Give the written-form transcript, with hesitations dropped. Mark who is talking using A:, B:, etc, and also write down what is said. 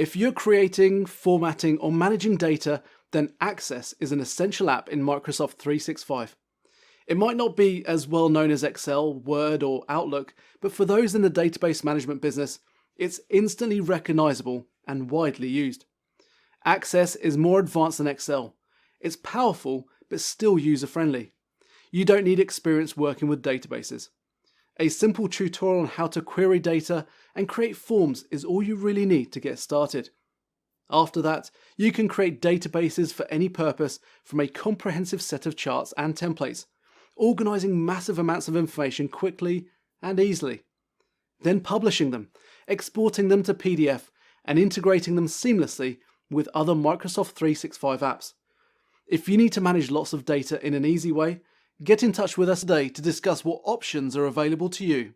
A: If you're creating, formatting, or managing data, then Access is an essential app in Microsoft 365. It might not be as well known as Excel, Word, or Outlook, but for those in the database management business, it's instantly recognizable and widely used. Access is more advanced than Excel. It's powerful, but still user-friendly. You don't need experience working with databases. A simple tutorial on how to query data and create forms is all you really need to get started. After that, you can create databases for any purpose from a comprehensive set of charts and templates, organizing massive amounts of information quickly and easily. Then publishing them, exporting them to PDF, and integrating them seamlessly with other Microsoft 365 apps. If you need to manage lots of data in an easy way, get in touch with us today to discuss what options are available to you.